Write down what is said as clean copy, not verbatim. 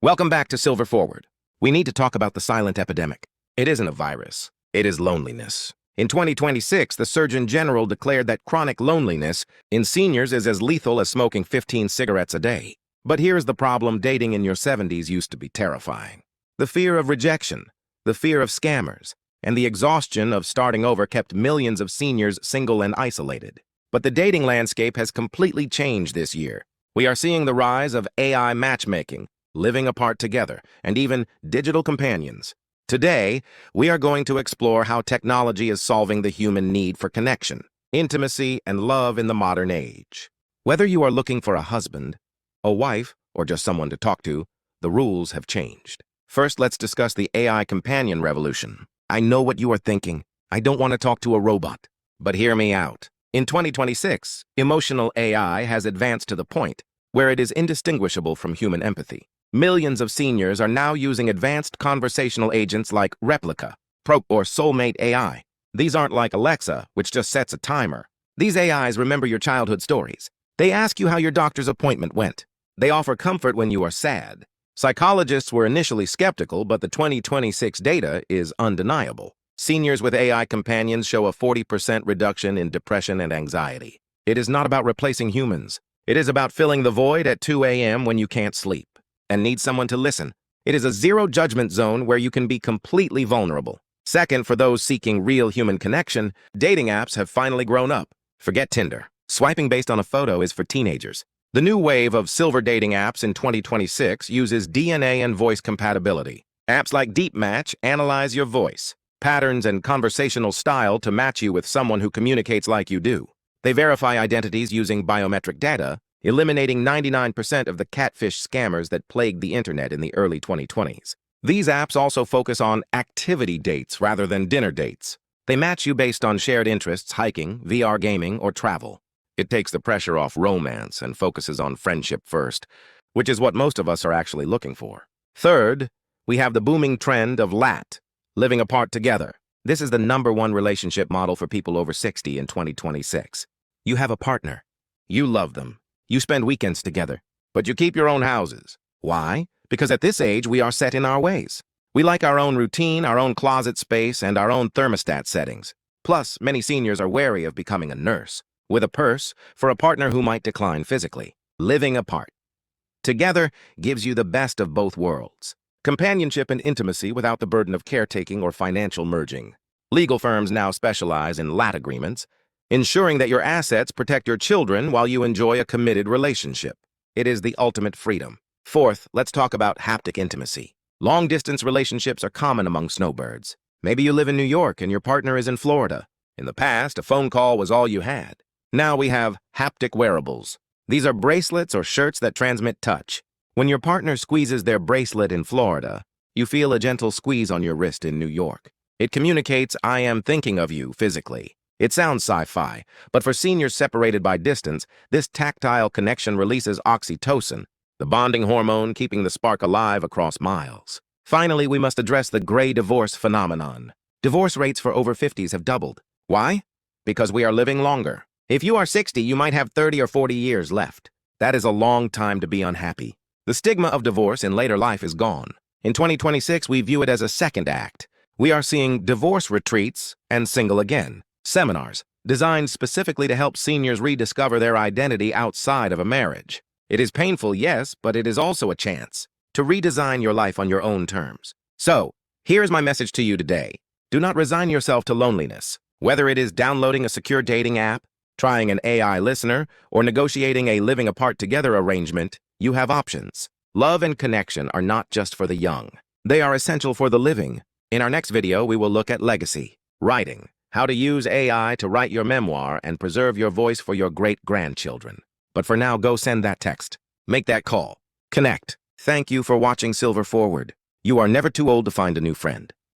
Welcome back to Silver Forward. We need to talk about the silent epidemic. It isn't a virus. It is loneliness. In 2026, the Surgeon General declared that chronic loneliness in seniors is as lethal as smoking 15 cigarettes a day. But here's the problem: dating in your 70s used to be terrifying. The fear of rejection, the fear of scammers, and the exhaustion of starting over kept millions of seniors single and isolated. But the dating landscape has completely changed this year. We are seeing the rise of AI matchmaking, living apart together, and even digital companions. Today, we are going to explore how technology is solving the human need for connection, intimacy, and love in the modern age. Whether you are looking for a husband, a wife, or just someone to talk to, the rules have changed. First, let's discuss the AI companion revolution. I know what you are thinking. I don't want to talk to a robot. But hear me out. In 2026, emotional AI has advanced to the point where it is indistinguishable from human empathy. Millions of seniors are now using advanced conversational agents like Replica, Pro, or Soulmate AI. These aren't like Alexa, which just sets a timer. These AIs remember your childhood stories. They ask you how your doctor's appointment went. They offer comfort when you are sad. Psychologists were initially skeptical, but the 2026 data is undeniable. Seniors with AI companions show a 40% reduction in depression and anxiety. It is not about replacing humans. It is about filling the void at 2 a.m. when you can't sleep and need someone to listen. It is a zero-judgment zone where you can be completely vulnerable. Second, for those seeking real human connection, dating apps have finally grown up. Forget Tinder. Swiping based on a photo is for teenagers. The new wave of silver dating apps in 2026 uses DNA and voice compatibility. Apps like Deep Match analyze your voice, patterns, and conversational style to match you with someone who communicates like you do. They verify identities using biometric data, eliminating 99% of the catfish scammers that plagued the internet in the early 2020s. These apps also focus on activity dates rather than dinner dates. They match you based on shared interests: hiking, VR gaming, or travel. It takes the pressure off romance and focuses on friendship first, which is what most of us are actually looking for. Third, we have the booming trend of LAT, living apart together. This is the #1 relationship model for people over 60 in 2026. You have a partner. You love them. You spend weekends together, but you keep your own houses. Why? Because at this age, we are set in our ways. We like our own routine, our own closet space, and our own thermostat settings. Plus, many seniors are wary of becoming a nurse with a purse for a partner who might decline physically. Living apart together gives you the best of both worlds: companionship and intimacy without the burden of caretaking or financial merging. Legal firms now specialize in LAT agreements, ensuring that your assets protect your children while you enjoy a committed relationship. It is the ultimate freedom. Fourth, let's talk about haptic intimacy. Long-distance relationships are common among snowbirds. Maybe you live in New York and your partner is in Florida. In the past, a phone call was all you had. Now we have haptic wearables. These are bracelets or shirts that transmit touch. When your partner squeezes their bracelet in Florida, you feel a gentle squeeze on your wrist in New York. It communicates, "I am thinking of you," physically. It sounds sci-fi, but for seniors separated by distance, this tactile connection releases oxytocin, the bonding hormone keeping the spark alive across miles. Finally, we must address the gray divorce phenomenon. Divorce rates for over 50s have doubled. Why? Because we are living longer. If you are 60, you might have 30 or 40 years left. That is a long time to be unhappy. The stigma of divorce in later life is gone. In 2026, we view it as a second act. We are seeing divorce retreats and single again seminars designed specifically to help seniors rediscover their identity outside of a marriage. It is painful, yes, but it is also a chance to redesign your life on your own terms. So, here's my message to you today. Do not resign yourself to loneliness. Whether it is downloading a secure dating app, trying an AI listener, or negotiating a living apart together arrangement, you have options. Love and connection are not just for the young. They are essential for the living. In our next video, we will look at legacy, writing, how to use AI to write your memoir and preserve your voice for your great-grandchildren. But for now, go send that text. Make that call. Connect. Thank you for watching Silver Forward. You are never too old to find a new friend.